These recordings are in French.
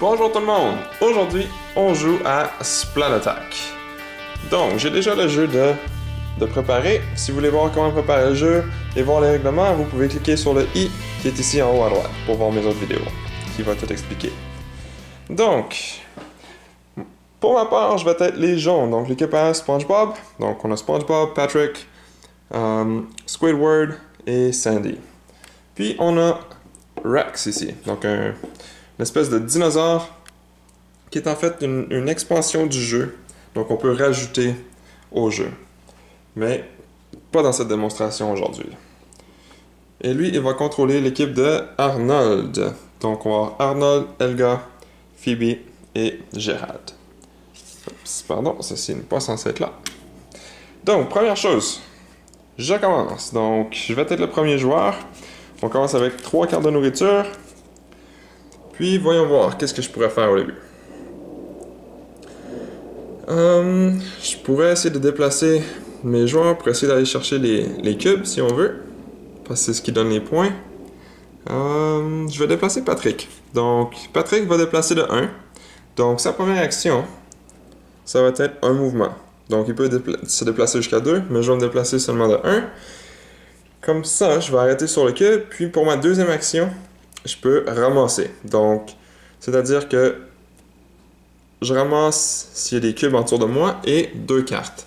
Bonjour tout le monde! Aujourd'hui, on joue à Splat Attack. Donc, j'ai déjà le jeu de préparer. Si vous voulez voir comment préparer le jeu et voir les règlements, vous pouvez cliquer sur le i qui est ici en haut à droite pour voir mes autres vidéos, qui va tout expliquer. Donc, pour ma part, je vais être les jaunes. Donc, l'équipe a SpongeBob. Donc, on a SpongeBob, Patrick, Squidward et Sandy. Puis, on a Rex ici. Donc, une espèce de dinosaure qui est en fait une expansion du jeu. Donc, on peut rajouter au jeu. Mais pas dans cette démonstration aujourd'hui. Et lui, il va contrôler l'équipe de Arnold. Donc, on va avoir Arnold, Helga, Phoebe et Gérald. Oups, pardon, ceci n'est pas censé être là. Donc, première chose, je commence. Donc, je vais être le premier joueur. On commence avec 3 cartes de nourriture. Puis, voyons voir, qu'est-ce que je pourrais faire au début. Je pourrais essayer de déplacer mes joueurs pour essayer d'aller chercher les cubes, si on veut. Parce que c'est ce qui donne les points. Je vais déplacer Patrick. Donc, Patrick va déplacer de 1. Donc, sa première action, ça va être un mouvement. Donc, il peut se déplacer jusqu'à 2, mais je vais me déplacer seulement de 1. Comme ça, je vais arrêter sur le cube. Puis, pour ma deuxième action, je peux ramasser. Donc, c'est-à-dire que je ramasse s'il y a des cubes autour de moi et 2 cartes.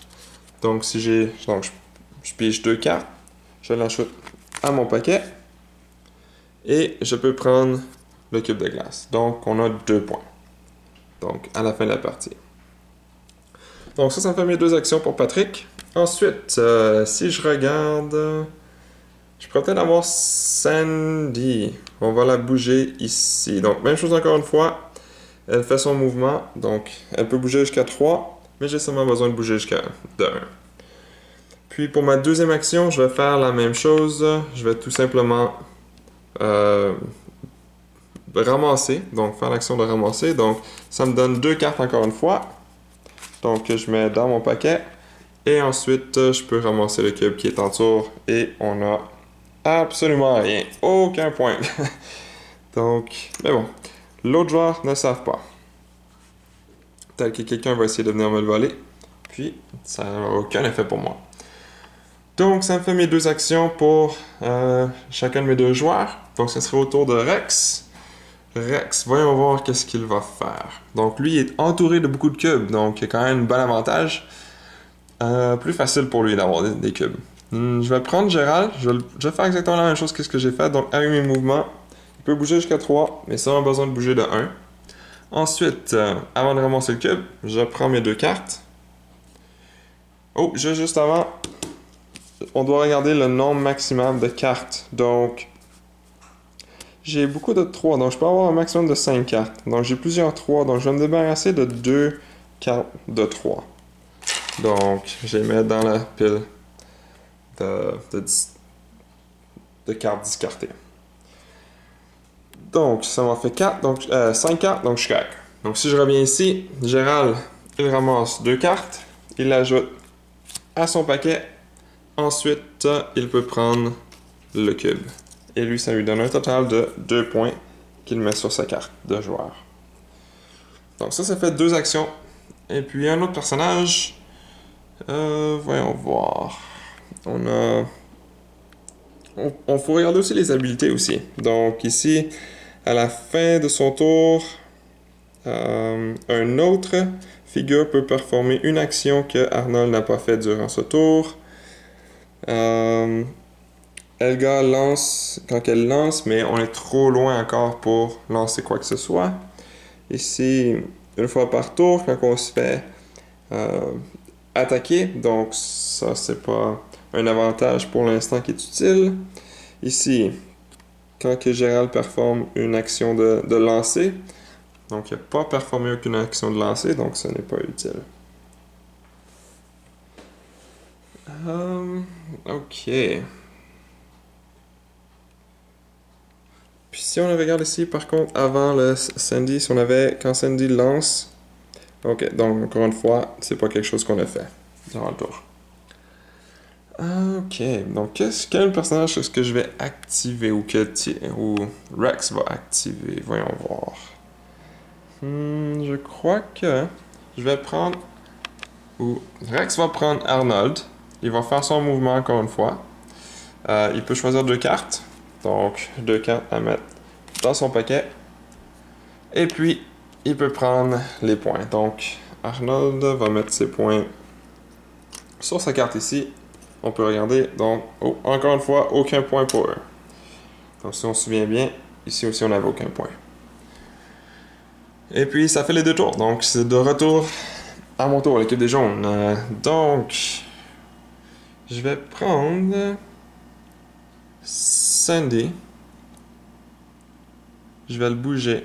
Donc, si j'ai... Donc, je pige 2 cartes. Je l'ajoute à mon paquet. Et je peux prendre le cube de glace. Donc, on a 2 points. Donc, à la fin de la partie. Donc, ça me fait mes 2 actions pour Patrick. Ensuite, si je regarde... Je pourrais peut-être avoir Sandy. On va la bouger ici. Donc, même chose encore une fois. Elle fait son mouvement. Donc, elle peut bouger jusqu'à 3. Mais j'ai seulement besoin de bouger jusqu'à 1. Puis, pour ma deuxième action, je vais faire la même chose. Je vais tout simplement ramasser. Donc, faire l'action de ramasser. Donc, ça me donne 2 cartes encore une fois. Donc, je mets dans mon paquet. Et ensuite, je peux ramasser le cube qui est en tour. Et on a absolument rien. Aucun point. Donc, mais bon. L'autre joueur ne savent pas. Tel que quelqu'un va essayer de venir me le voler. Puis, ça n'a aucun effet pour moi. Donc, ça me fait mes 2 actions pour chacun de mes 2 joueurs. Donc, ce serait au tour de Rex. Rex, voyons voir qu'est-ce qu'il va faire. Donc, lui, il est entouré de beaucoup de cubes. Donc, il y a quand même un bon avantage. Plus facile pour lui d'avoir des cubes. Je vais prendre Gérald. Je vais faire exactement la même chose que ce que j'ai fait. Donc, avec mes mouvements, il peut bouger jusqu'à 3, mais ça a besoin de bouger de 1. Ensuite, avant de ramasser le cube, je prends mes 2 cartes. Oh, juste avant, on doit regarder le nombre maximal de cartes. Donc, j'ai beaucoup de 3, donc je peux avoir un maximum de 5 cartes. Donc, j'ai plusieurs 3, donc je vais me débarrasser de 2 cartes de 3. Donc, je vais les mettre dans la pile de cartes discartées. Donc, ça m'en fait 4, donc 5 cartes, donc je suis correct. Donc, si je reviens ici, Gérald, il ramasse 2 cartes, il l'ajoute à son paquet. Ensuite, il peut prendre le cube. Et lui, ça lui donne un total de 2 points qu'il met sur sa carte de joueur. Donc, ça fait 2 actions. Et puis, un autre personnage. Voyons voir. On faut regarder aussi les habiletés aussi. Donc, ici, à la fin de son tour, un autre figure peut performer une action que Arnold n'a pas fait durant ce tour. Helga lance quand elle lance, mais on est trop loin encore pour lancer quoi que ce soit. Ici, une fois par tour, quand on se fait attaquer, donc ça c'est pas un avantage pour l'instant qui est utile. Ici, quand que Gérald performe une action de lancer, donc il n'a pas performé aucune action de lancer, donc ce n'est pas utile. Ok. Puis si on regarde ici, par contre, avant le Sandy, si on avait, quand Sandy lance, ok, donc encore une fois, c'est pas quelque chose qu'on a fait durant le tour. Ok, donc quel personnage est-ce que je vais activer ou Rex va activer? Voyons voir. Je crois que je vais prendre... Ou Rex va prendre Arnold. Il va faire son mouvement encore une fois. Il peut choisir 2 cartes. Donc, 2 cartes à mettre dans son paquet. Et puis, il peut prendre les points. Donc, Arnold va mettre ses points sur sa carte ici. On peut regarder. Donc, encore une fois, aucun point pour eux. Donc, si on se souvient bien, ici aussi, on n'avait aucun point. Et puis, ça fait les 2 tours. Donc, c'est de retour à mon tour, l'équipe des jaunes. Donc, je vais prendre Sandy. Je vais le bouger.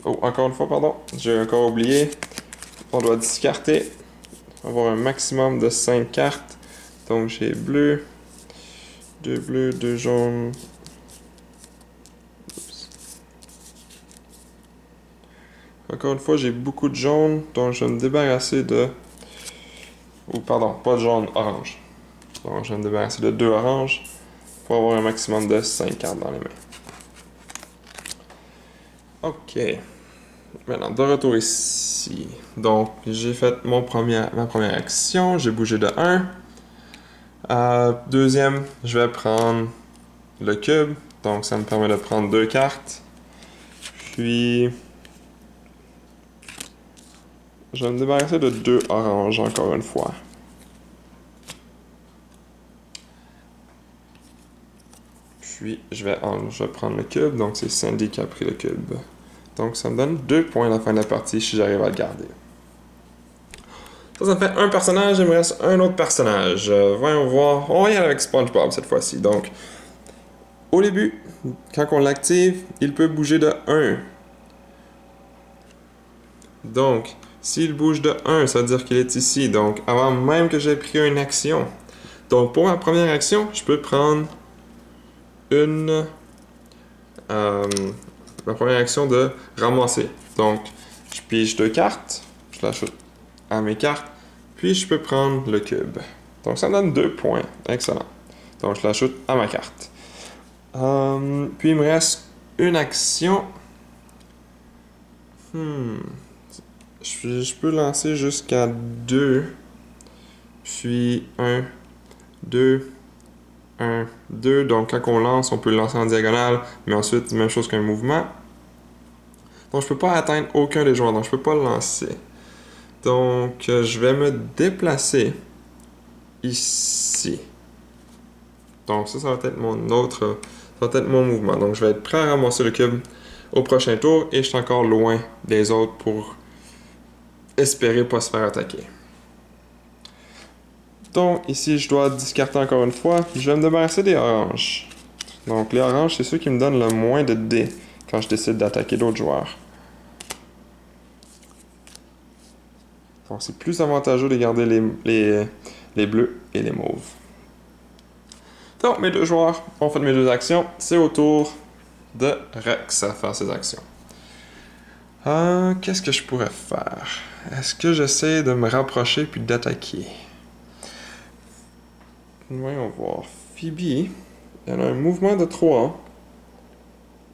Oh, encore une fois, pardon. J'ai encore oublié. On doit discarter. Avoir un maximum de 5 cartes. Donc, j'ai bleu, 2 bleus, 2 jaunes. Encore une fois, j'ai beaucoup de jaunes, donc je vais me débarrasser de... Ou pardon, pas de jaune, orange. Donc je vais me débarrasser de 2 oranges pour avoir un maximum de 5 cartes dans les mains. Ok. Maintenant, de retour ici. Donc, j'ai fait ma première action, j'ai bougé de 1. Deuxième, je vais prendre le cube, donc ça me permet de prendre 2 cartes. Puis... je vais me débarrasser de 2 oranges encore une fois. Puis, je vais prendre le cube. Donc, c'est Sandy qui a pris le cube. Donc, ça me donne 2 points à la fin de la partie si j'arrive à le garder. Ça me fait un personnage. Il me reste un autre personnage. Voyons voir. On va y aller avec SpongeBob cette fois-ci. Donc, au début, quand on l'active, il peut bouger de 1. Donc, s'il bouge de 1, ça veut dire qu'il est ici. Donc, avant même que j'ai pris une action. Donc, pour ma première action, je peux prendre ma première action de ramasser. Donc, je pige 2 cartes. Je l'ajoute à mes cartes. Puis, je peux prendre le cube. Donc, ça me donne 2 points. Excellent. Donc, je l'ajoute à ma carte. Puis, il me reste une action. Je peux lancer jusqu'à 2. Puis 1, 2, 1, 2. Donc quand on lance, on peut le lancer en diagonale. Mais ensuite, même chose qu'un mouvement. Donc je peux pas atteindre aucun des joueurs. Donc je peux pas le lancer. Donc je vais me déplacer ici. Donc ça va être mon autre... ça va être mon mouvement. Donc je vais être prêt à ramasser le cube au prochain tour. Et je suis encore loin des autres pour... espérer pas se faire attaquer. Donc, ici, je dois discarter encore une fois. Je vais me débarrasser des oranges. Donc, les oranges, c'est ceux qui me donnent le moins de dés quand je décide d'attaquer d'autres joueurs. Donc, c'est plus avantageux de garder les bleus et les mauves. Donc, mes 2 joueurs ont fait mes 2 actions. C'est au tour de Rex à faire ses actions. Qu'est-ce que je pourrais faire? Est-ce que j'essaie de me rapprocher puis d'attaquer? Voyons voir. Phoebe, elle a un mouvement de 3.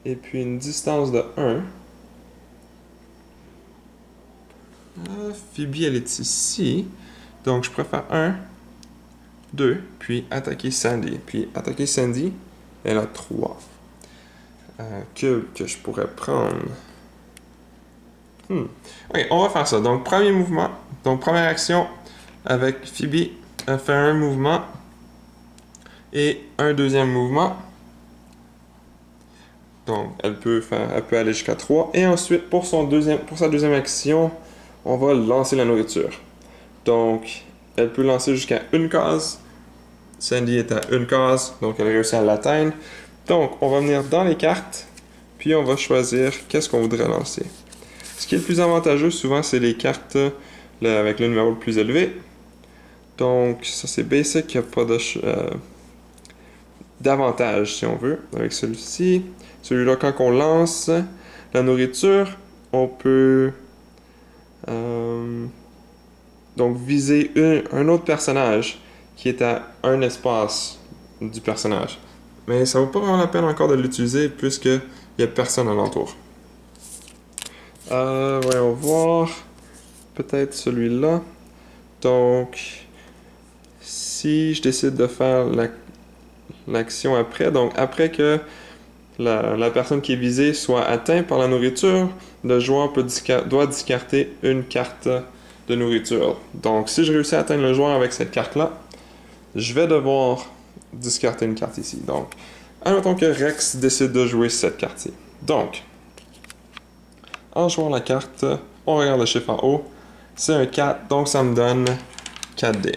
Et puis une distance de 1. Phoebe, elle est ici. Donc je préfère 1, 2, puis attaquer Sandy. Puis attaquer Sandy, elle a 3. Que je pourrais prendre... Ok, on va faire ça. Donc, premier mouvement. Donc, première action avec Phoebe. Elle fait un mouvement. Et un deuxième mouvement. Donc, elle peut aller jusqu'à 3. Et ensuite, pour sa deuxième action, on va lancer la nourriture. Donc, elle peut lancer jusqu'à 1 case. Sandy est à 1 case. Donc, elle réussit à l'atteindre. Donc, on va venir dans les cartes. Puis, on va choisir qu'est-ce qu'on voudrait lancer. Ce qui est le plus avantageux, souvent, c'est les cartes avec le numéro le plus élevé. Donc, ça, c'est basic. Il n'y a pas d'avantage, si on veut, avec celui-ci. Celui-là, quand on lance la nourriture, on peut donc viser un autre personnage qui est à un espace du personnage. Mais ça vaut pas vraiment la peine encore de l'utiliser puisqu'il n'y a personne alentour. Voyons voir. Peut-être celui-là. Donc, si je décide de faire l'action après, donc après que la personne qui est visée soit atteinte par la nourriture, le joueur doit discarter une carte de nourriture. Donc, si je réussis à atteindre le joueur avec cette carte-là, je vais devoir discarter une carte ici. Donc, admettons que Rex décide de jouer cette carte-ci. Donc, en jouant la carte, on regarde le chiffre en haut. C'est un 4, donc ça me donne 4D.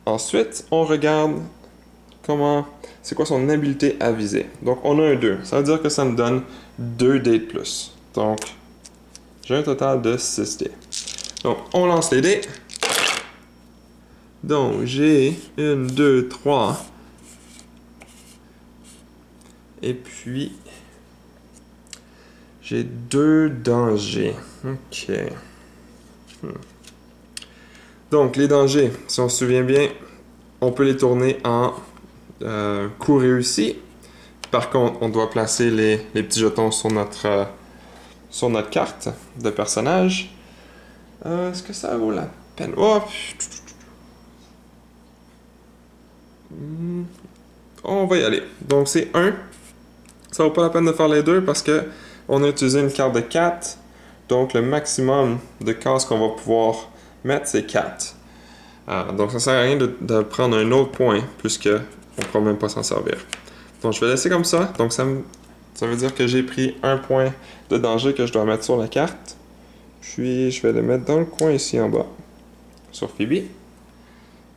Ensuite, on regarde c'est quoi son habileté à viser. Donc, on a un 2. Ça veut dire que ça me donne 2 dés de plus. Donc, j'ai un total de 6 dés. Donc, on lance les dés. Donc, j'ai 1, 2, 3. Et puis, j'ai 2 dangers. OK. Donc, les dangers, si on se souvient bien, on peut les tourner en coup réussi. Par contre, on doit placer les petits jetons sur notre carte de personnage. Est-ce que ça vaut la peine? Oh! On va y aller. Donc, c'est 1. Ça vaut pas la peine de faire les deux parce que on a utilisé une carte de 4. Donc, le maximum de cases qu'on va pouvoir mettre, c'est 4. Donc, ça sert à rien de prendre un autre point puisque on ne pourra même pas s'en servir. Donc, je vais laisser comme ça. Donc, ça veut dire que j'ai pris un point de danger que je dois mettre sur la carte. Puis, je vais le mettre dans le coin ici en bas, sur Phoebe.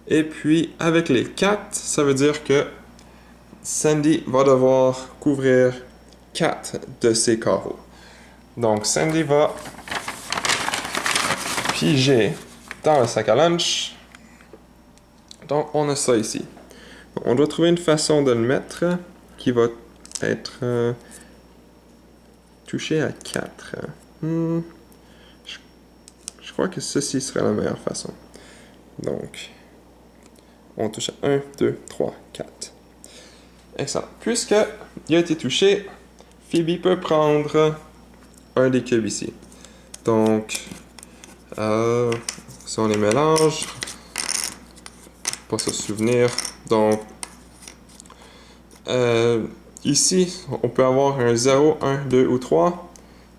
Et puis, avec les 4, ça veut dire que Sandy va devoir couvrir 4 de ses carreaux. Donc, Sandy va piger dans le sac à lunch. Donc, on a ça ici. Donc, on doit trouver une façon de le mettre qui va être touché à 4. Je crois que ceci serait la meilleure façon. Donc, on touche à 1, 2, 3, 4. Excellent. Puisqu'il a été touché, Phoebe peut prendre un des cubes ici. Donc, si on les mélange, pas se souvenir. Donc, ici, on peut avoir un 0, 1, 2 ou 3.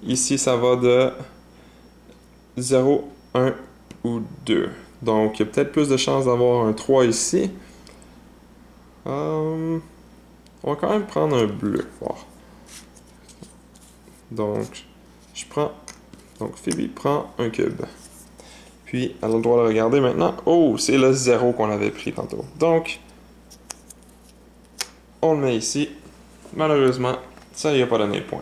Ici, ça va de 0, 1 ou 2. Donc, il y a peut-être plus de chances d'avoir un 3 ici. On va quand même prendre un bleu. Voir. Donc, Donc, Phoebe prend un cube. Puis, elle a le droit de regarder maintenant. Oh, c'est le 0 qu'on avait pris tantôt. Donc, on le met ici. Malheureusement, ça n'y a pas donné de point.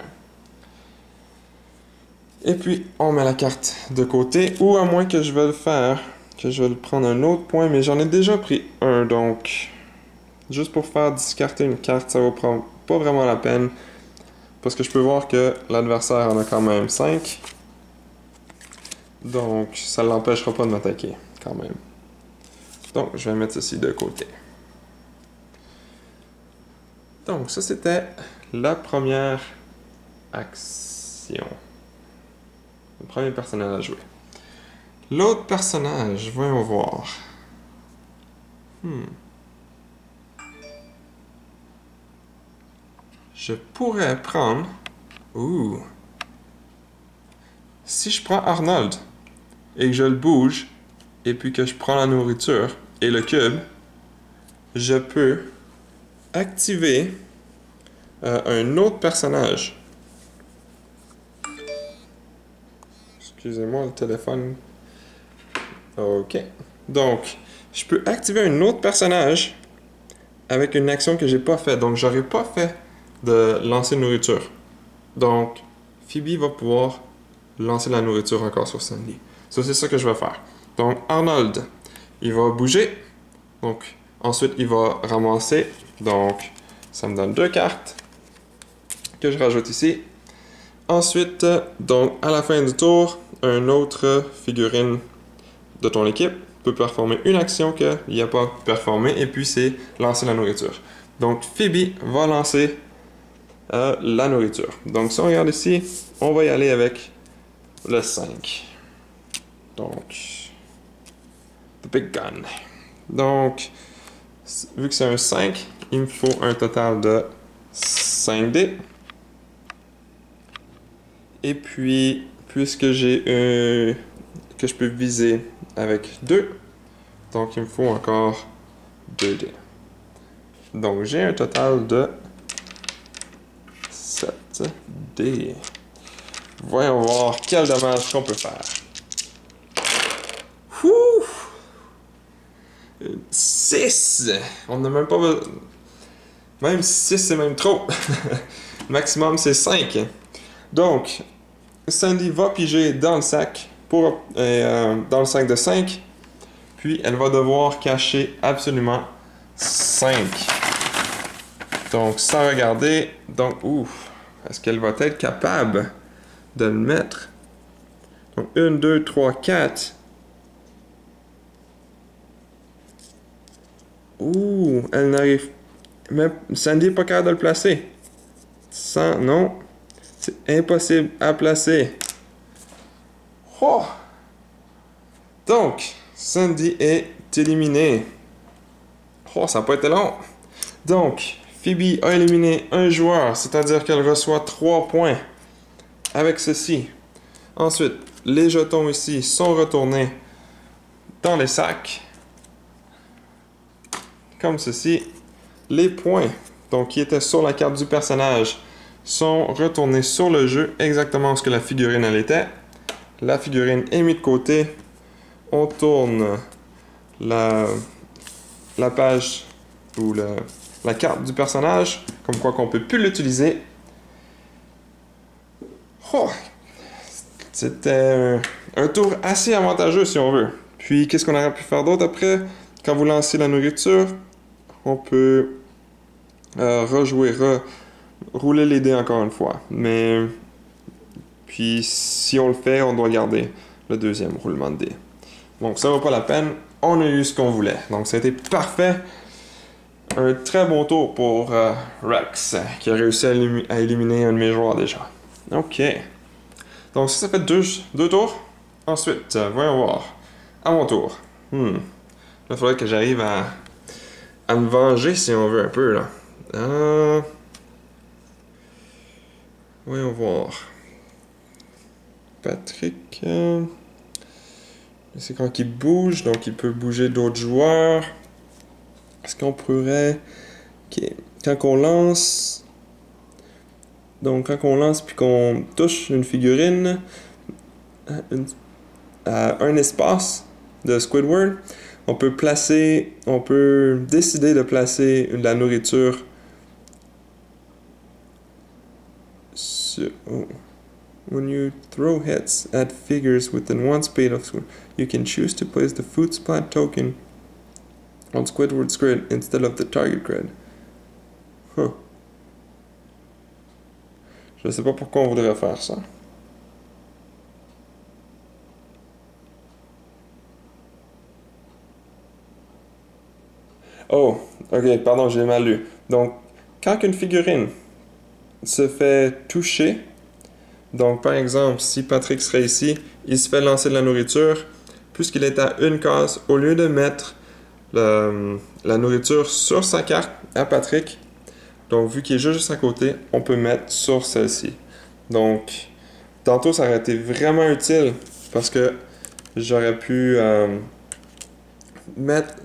Et puis, on met la carte de côté. Ou à moins que je vais le faire, que je vais prendre un autre point. Mais j'en ai déjà pris un, donc... Juste pour faire discarter une carte, ça va prendre pas vraiment la peine. Parce que je peux voir que l'adversaire en a quand même 5. Donc, ça ne l'empêchera pas de m'attaquer, quand même. Donc, je vais mettre ceci de côté. Donc, ça, c'était la première action. Le premier personnage à jouer. L'autre personnage, voyons voir. Je pourrais prendre... Si je prends Arnold et que je le bouge, et puis que je prends la nourriture et le cube, je peux activer un autre personnage. Excusez-moi, le téléphone. OK. Donc, je peux activer un autre personnage avec une action que j'ai pas faite. Donc, j'aurais pas fait de lancer de nourriture. Donc, Phoebe va pouvoir lancer la nourriture encore sur Sandy. Ça, c'est ça que je vais faire. Donc, Arnold, il va bouger. Donc, ensuite, il va ramasser. Donc, ça me donne 2 cartes que je rajoute ici. Ensuite, donc, à la fin du tour, un autre figurine de ton équipe peut performer une action qu'il n'a pas performée, et puis c'est lancer la nourriture. Donc, Phoebe va lancer la nourriture. Donc, si on regarde ici, on va y aller avec le 5. Donc, the big gun. Donc, vu que c'est un 5, il me faut un total de 5 dés. Et puis, puisque j'ai que je peux viser avec 2, donc il me faut encore 2 dés. Donc, j'ai un total de 7 dés. Voyons voir quel dommage qu'on peut faire. Ouh! 6! On n'a même pas besoin. Même 6, c'est même trop. Le maximum, c'est 5. Donc, Sandy va piger dans le sac, dans le sac de 5. Puis, elle va devoir cacher absolument 5. Donc, sans regarder. Donc, ouf. Est-ce qu'elle va être capable de le mettre? Donc, 1, 2, 3, 4. Ouh, elle n'arrive... Mais Sandy n'est pas capable de le placer. Non. C'est impossible à placer. Oh! Donc, Sandy est éliminée. Oh, ça n'a pas été long. Donc, Phoebe a éliminé un joueur, c'est-à-dire qu'elle reçoit 3 points avec ceci. Ensuite, les jetons ici sont retournés dans les sacs. Comme ceci. Les points, donc qui étaient sur la carte du personnage, sont retournés sur le jeu exactement ce que la figurine elle était. La figurine est mise de côté. On tourne la page ou la carte du personnage, comme quoi qu'on peut plus l'utiliser. Oh, c'était un tour assez avantageux si on veut. Puis qu'est-ce qu'on aurait pu faire d'autre après? Quand vous lancez la nourriture, on peut rouler les dés encore une fois. Mais puis si on le fait, on doit garder le deuxième roulement de dés. Donc ça vaut pas la peine. On a eu ce qu'on voulait. Donc ça a été parfait. Un très bon tour pour Rex, qui a réussi à éliminer un de mes joueurs déjà. Ok. Donc ça fait deux tours. Ensuite, voyons voir. À mon tour. Là, il faudrait que j'arrive à me venger si on veut un peu là. Voyons voir. Patrick. C'est quand il bouge, donc il peut bouger d'autres joueurs. Est-ce qu'on pourrait... Okay. Quand on lance... Donc quand on lance puis qu'on touche une figurine à un espace de Squidward, on peut décider de placer de la nourriture sur... Oh. When you throw hits at figures within one space of Squidward, you can choose to place the food spot token on Squidward's grid instead of the target grid. Huh. Je sais pas pourquoi on voudrait faire ça. Oh, ok, pardon, j'ai mal lu. Donc, quand une figurine se fait toucher, donc par exemple, si Patrick serait ici, il se fait lancer de la nourriture, puisqu'il est à une case, au lieu de mettre la nourriture sur sa carte à Patrick, donc vu qu'il est juste à côté, on peut mettre sur celle-ci. Donc, tantôt ça aurait été vraiment utile, parce que j'aurais pu...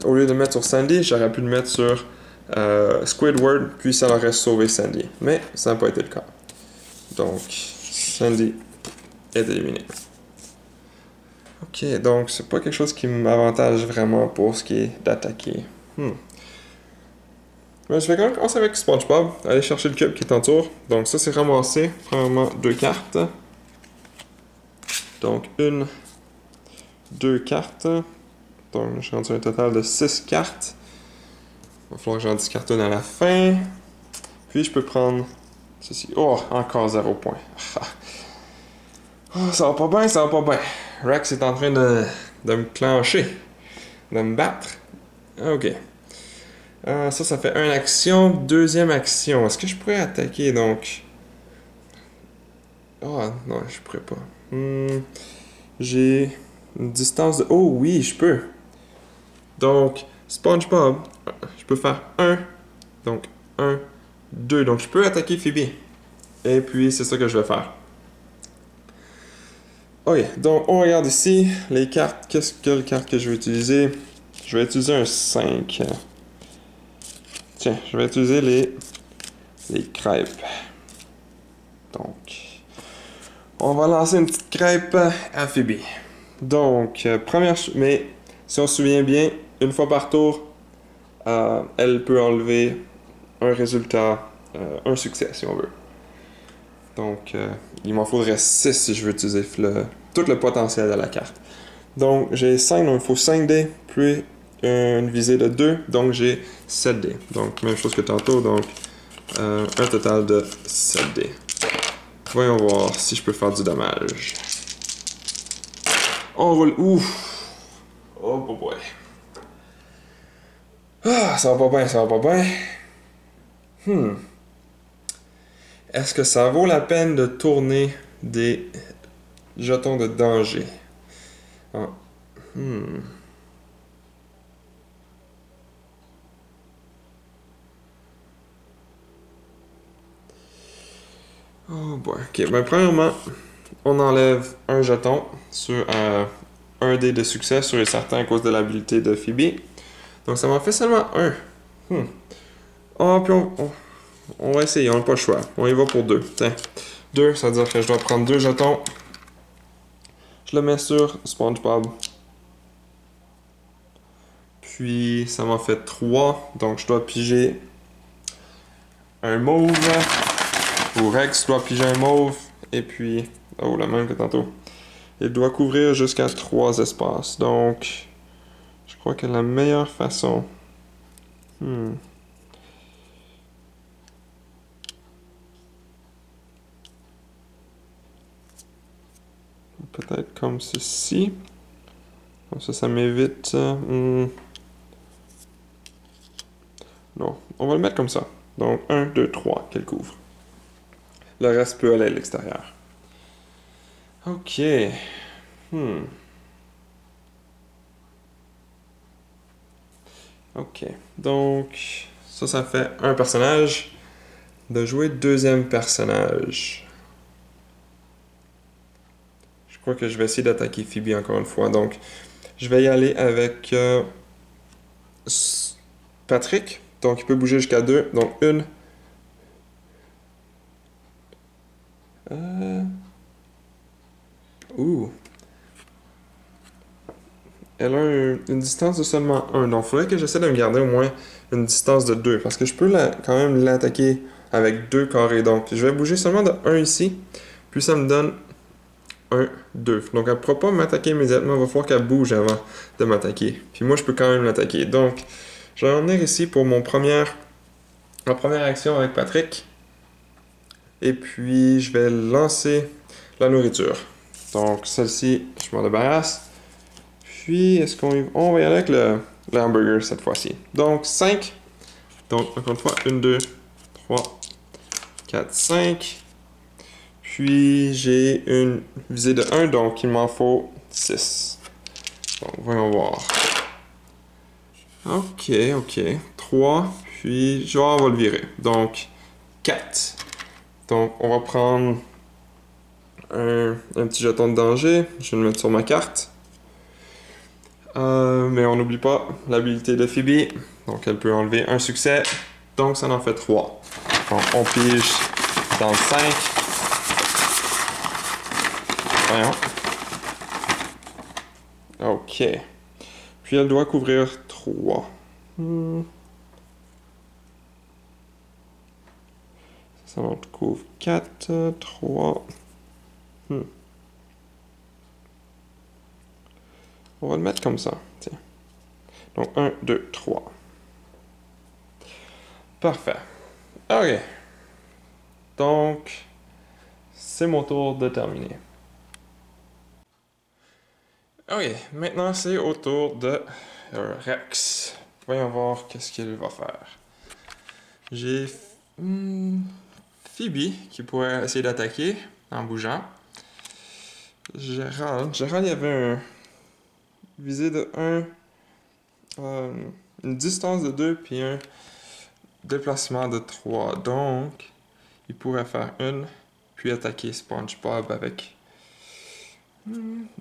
au lieu de mettre sur Sandy, j'aurais pu le mettre sur Squidward, puis ça aurait sauvé Sandy. Mais ça n'a pas été le cas. Donc, Sandy est éliminé. Ok, donc c'est pas quelque chose qui m'avantage vraiment pour ce qui est d'attaquer. Mais je vais quand même commencer avec SpongeBob, aller chercher le cube qui est en tour. Donc ça c'est ramassé, premièrement 2 cartes. Donc 2 cartes. Donc, j'ai rendu un total de 6 cartes. Il va falloir que j'en discartonne à la fin. Puis, je peux prendre ceci. Oh, encore 0 point. Oh, ça va pas bien, ça va pas bien. Rex est en train de me clencher. De me battre. Ok. Ça fait une action. Deuxième action. Est-ce que je pourrais attaquer, donc? Ah, non, je pourrais pas. J'ai une distance de... Oh oui, je peux. Donc, SpongeBob, je peux faire 1. Donc, 1, 2. Donc, je peux attaquer Phoebe. Et puis, c'est ça que je vais faire. Ok, donc on regarde ici les cartes. Quelle carte que je vais utiliser? Je vais utiliser un 5. Tiens, je vais utiliser les crêpes. Donc, on va lancer une petite crêpe à Phoebe. Donc, mais si on se souvient bien, une fois par tour, elle peut enlever un résultat, un succès si on veut. Donc, il m'en faudrait 6 si je veux utiliser tout le potentiel de la carte. Donc, j'ai 5, donc il faut 5 dés, puis une visée de 2, donc j'ai 7 dés. Donc, même chose que tantôt, donc un total de 7 dés. Voyons voir si je peux faire du dommage. On roule. Ouf! Oh boy. Ah, ça va pas bien, ça va pas bien. Est-ce que ça vaut la peine de tourner des jetons de danger? Ah. Oh boy. Ok, ben premièrement, on enlève un jeton sur un dé de succès sur les certains à cause de l'habilité de Phoebe. Donc ça m'en fait seulement un. Ah, puis on va essayer, on n'a pas le choix. On y va pour 2. Tiens, 2, ça veut dire que je dois prendre 2 jetons. Je le mets sur SpongeBob. Puis ça m'en fait 3. Donc je dois piger un mauve. Ou Rex doit piger un mauve. Et puis, oh, le même que tantôt. Il doit couvrir jusqu'à 3 espaces. Donc, je crois que la meilleure façon... Peut-être comme ceci. Comme ça m'évite... Non, on va le mettre comme ça. Donc, 1, 2, 3, qu'elle couvre. Le reste peut aller à l'extérieur. Ok. Ok. Donc, ça fait un personnage. De jouer deuxième personnage. Je crois que je vais essayer d'attaquer Phoebe encore une fois. Donc, je vais y aller avec Patrick. Donc, il peut bouger jusqu'à 2. Donc, une. Elle a une distance de seulement 1. Donc, il faudrait que j'essaie de me garder au moins une distance de 2. Parce que je peux quand même l'attaquer avec 2 carrés. Donc, je vais bouger seulement de 1 ici. Puis, ça me donne 1, 2. Donc, elle ne pourra pas m'attaquer immédiatement. Il va falloir qu'elle bouge avant de m'attaquer. Puis, moi, je peux quand même l'attaquer. Donc, je vais en venir ici pour ma première action avec Patrick. Et puis, je vais lancer la nourriture. Donc, celle-ci, je m'en débarrasse. Puis, est-ce qu'on va y aller avec le hamburger cette fois-ci. Donc, 5. Donc, encore une fois, 1, 2, 3, 4, 5. Puis, j'ai une visée de 1, donc il m'en faut 6. Donc, voyons voir. Ok. 3. Puis, on va le virer. Donc, 4. Donc, on va prendre un petit jeton de danger. Je vais le mettre sur ma carte. Mais on n'oublie pas l'habilité de Phoebe. Donc, elle peut enlever un succès. Donc, ça en fait 3. Donc, on pige dans le 5. Voyons. Ok. Puis, elle doit couvrir 3. Ça en couvre 4, 3. On va le mettre comme ça. Tiens. Donc, 1, 2, 3. Parfait. Ok. Donc, c'est mon tour de terminer. Ok, maintenant c'est au tour de Rex. voyons voir qu'est-ce qu'il va faire. J'ai Phoebe qui pourrait essayer d'attaquer en bougeant. Gérald, il y avait un visée de 1, une distance de 2 puis un déplacement de 3. Donc, il pourrait faire une puis attaquer SpongeBob avec.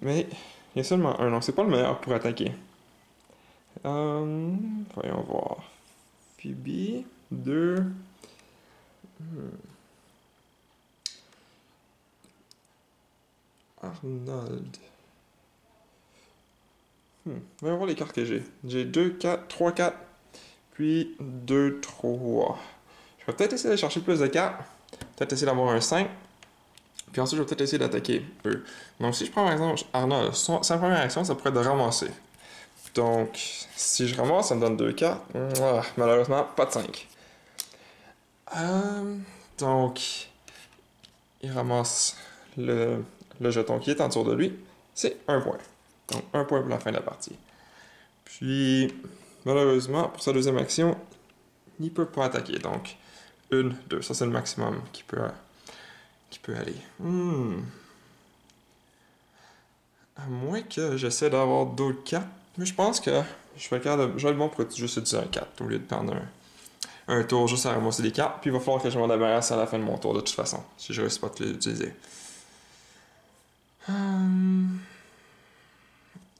Mais il y a seulement un, donc c'est pas le meilleur pour attaquer. Voyons voir. Phoebe, 2. Arnold. Voyons voir les cartes que j'ai. J'ai 2, 4, 3, 4. Puis 2, 3. Je vais peut-être essayer de chercher plus de cartes. Peut-être essayer d'avoir un 5. Puis ensuite, je vais peut-être essayer d'attaquer eux. Donc, si je prends par exemple Arnold, sa première action, ça pourrait être de ramasser. Donc, si je ramasse, ça me donne 2 cartes. Malheureusement, pas de 5. Donc, il ramasse le jeton qui est en dessous de lui. C'est 1 point. Donc, 1 point pour la fin de la partie. Puis, malheureusement, pour sa deuxième action, il peut pas attaquer. Donc, 1, 2. Ça, c'est le maximum qui peut aller. À moins que j'essaie d'avoir d'autres cartes. Mais je pense que je vais être bon pour juste utiliser un 4 au lieu de prendre un tour juste à ramasser des cartes. Puis il va falloir que je m'en débarrasse à la fin de mon tour de toute façon. Si je ne réussis pas à les utiliser.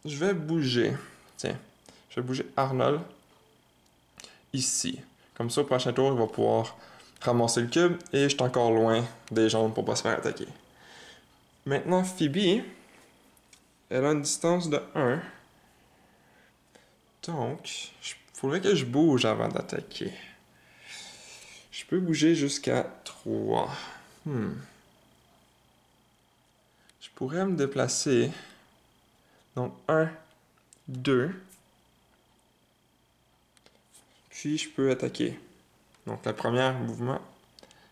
Je vais bouger. Tiens. Je vais bouger Arnold. Ici. Comme ça, au prochain tour, il va pouvoir ramasser le cube. Et je suis encore loin des jaunes pour pas se faire attaquer. Maintenant, Phoebe. Elle a une distance de 1. Donc, il faudrait que je bouge avant d'attaquer. Je peux bouger jusqu'à 3. Je pourrais me déplacer. Donc, 1, 2. Puis, je peux attaquer. Donc, le premier mouvement,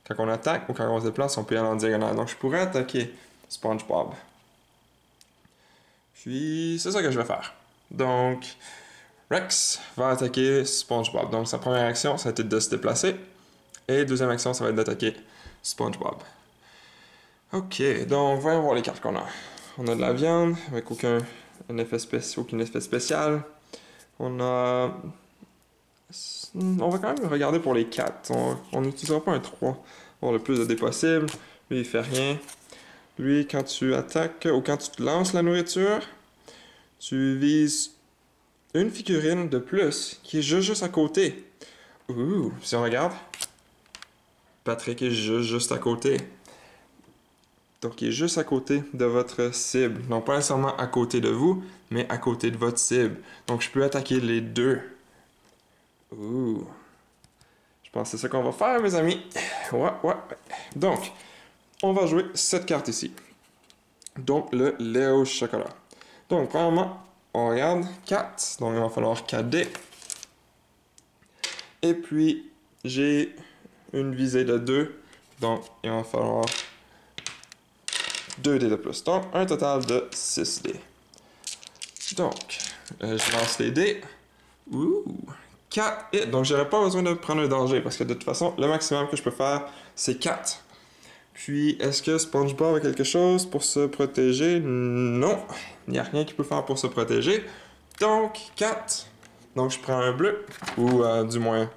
quand on attaque ou quand on se déplace, on peut aller en diagonale. Donc, je pourrais attaquer SpongeBob. Puis, c'est ça que je vais faire. Donc, Rex va attaquer SpongeBob. Donc, sa première action, ça va être de se déplacer. Et deuxième action, ça va être d'attaquer SpongeBob. Ok, donc voyons voir les cartes qu'on a. On a de la viande avec aucun effet spécial. On va quand même regarder pour les 4. On n'utilisera pas un 3. On a le plus de dés possible. Lui, il fait rien. Lui, quand tu attaques ou quand tu te lances la nourriture, tu vises une figurine de plus qui est juste à côté. Si on regarde, Patrick est juste à côté. Donc, il est juste à côté de votre cible. Donc, pas nécessairement à côté de vous, mais à côté de votre cible. Donc, je peux attaquer les deux. Je pense que c'est ça qu'on va faire, mes amis. Ouais. Donc, on va jouer cette carte ici. Donc, le Léo Chocolat. Donc, premièrement, on regarde 4. Donc, il va falloir 4 dés. Et puis, j'ai une visée de 2. Donc, il va falloir 2 dés de plus. Donc, un total de 6 dés. Donc, je lance les dés. 4 hits. Donc, j'aurais pas besoin de prendre un danger parce que de toute façon, le maximum que je peux faire, c'est 4. Puis, est-ce que SpongeBob a quelque chose pour se protéger? Non. Il n'y a rien qu'il peut faire pour se protéger. Donc, 4. Donc, je prends un bleu. Ou du moins,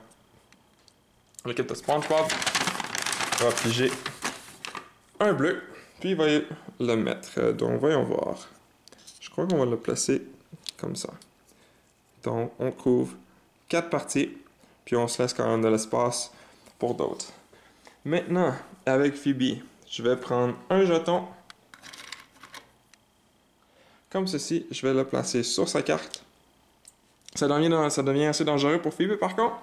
l'équipe de SpongeBob va piger un bleu. Puis, il va le mettre. Donc, voyons voir. Je crois qu'on va le placer comme ça. Donc, on couvre 4 parties. Puis, on se laisse quand même de l'espace pour d'autres. Maintenant, avec Phoebe, je vais prendre un jeton. Comme ceci, je vais le placer sur sa carte. Ça devient assez dangereux pour Phoebe par contre.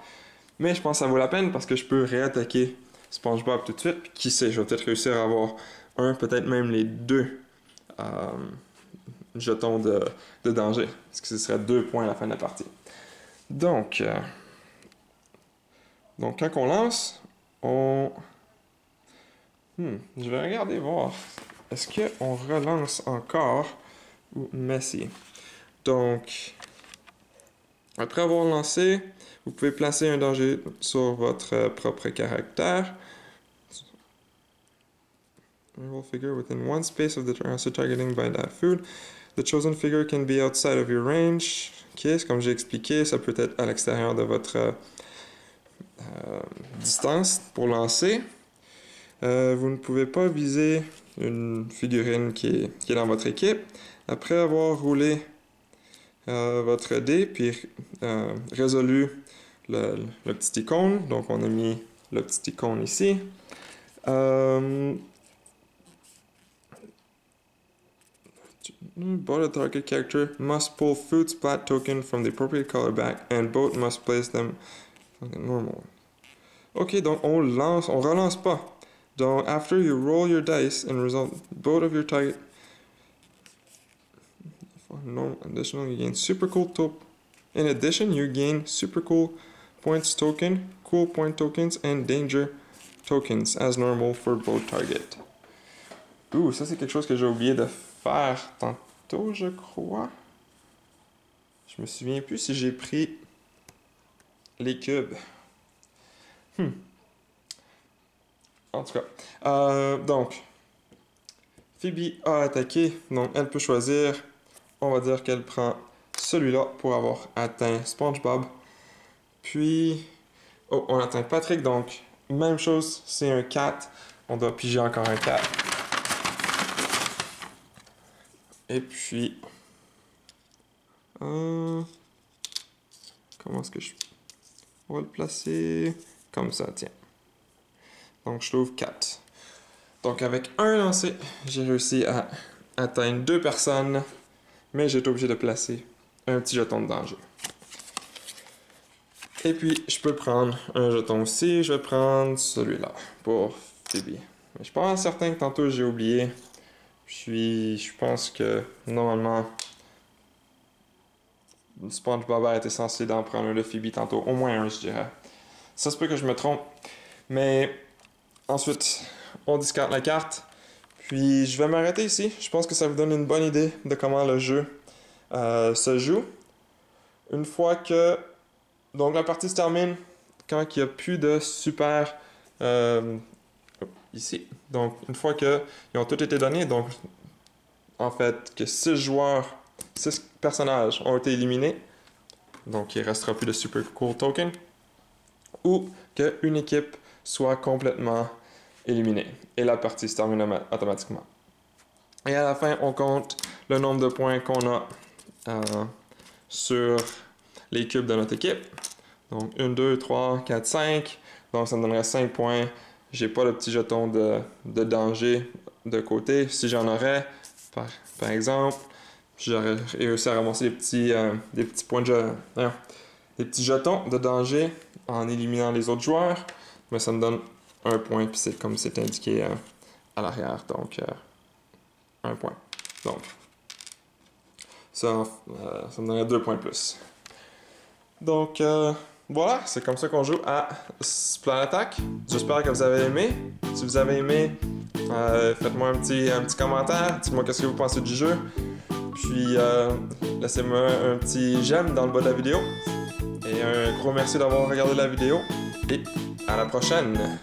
Mais je pense que ça vaut la peine parce que je peux réattaquer SpongeBob tout de suite. Puis qui sait, je vais peut-être réussir à avoir peut-être même les 2 jetons de danger. Parce que ce serait 2 points à la fin de la partie. Donc quand on lance, je vais regarder voir. Est-ce qu'on relance encore ou Messi? Donc, Après avoir lancé, vous pouvez placer un danger sur votre propre caractère. Roll figure within one space of the answer targeting by that food. The chosen figure can be outside of your range. Ok, comme j'ai expliqué, ça peut être à l'extérieur de votre distance pour lancer. Vous ne pouvez pas viser une figurine qui est dans votre équipe. Après avoir roulé votre dé, puis résolu le petit icône, donc on a mis le petit icône ici. Both the target character must pull food splat token from the appropriate color back, and both must place them normal. Ok, donc on relance pas. Donc, after you roll your dice and result both of your target. No, additional, you gain super cool token. In addition, you gain super cool points token, cool point tokens, and danger tokens as normal for both target. Ouh, ça c'est quelque chose que j'ai oublié de faire tantôt, je crois. Je me souviens plus si j'ai pris les cubes. En tout cas, donc, Phoebe a attaqué, donc elle peut choisir. On va dire qu'elle prend celui-là pour avoir atteint SpongeBob. Puis, oh, on atteint Patrick, donc même chose, c'est un 4. On doit piger encore un 4. Et puis, comment est-ce que on va le placer comme ça, tiens. Donc, je trouve 4. Donc, avec un lancé, j'ai réussi à atteindre 2 personnes, mais j'ai été obligé de placer un petit jeton de danger. Et puis, je peux prendre un jeton aussi. Je vais prendre celui-là pour Phoebe. Mais je suis pas certain que tantôt j'ai oublié. Je pense que normalement, SpongeBob a été censé d'en prendre un de Phoebe tantôt. Au moins un, je dirais. Ça se peut que je me trompe. Mais ensuite, on discarte la carte. Puis je vais m'arrêter ici. Je pense que ça vous donne une bonne idée de comment le jeu se joue. Une fois que... Donc la partie se termine quand il n'y a plus de super... ici. Donc une fois qu'ils ont tous été donnés, donc en fait que 6 personnages ont été éliminés, donc il ne restera plus de super cool token, ou qu'une équipe soit complètement éliminée. Et la partie se termine automatiquement. Et à la fin, on compte le nombre de points qu'on a sur les cubes de notre équipe. Donc 1, 2, 3, 4, 5. Donc ça me donnerait 5 points. J'ai pas le petit jeton de danger de côté. Si j'en aurais, par exemple, j'aurais réussi à ramasser des petits points des petits jetons de danger en éliminant les autres joueurs. Mais ça me donne 1 point, puis c'est comme c'est indiqué à l'arrière. Donc 1 point. Donc ça me donnerait 2 points de plus. Donc voilà, c'est comme ça qu'on joue à Splat Attack. J'espère que vous avez aimé. Si vous avez aimé, faites-moi un petit commentaire. Dites-moi qu'est-ce que vous pensez du jeu. Puis laissez-moi un petit j'aime dans le bas de la vidéo. Et un gros merci d'avoir regardé la vidéo. Et à la prochaine!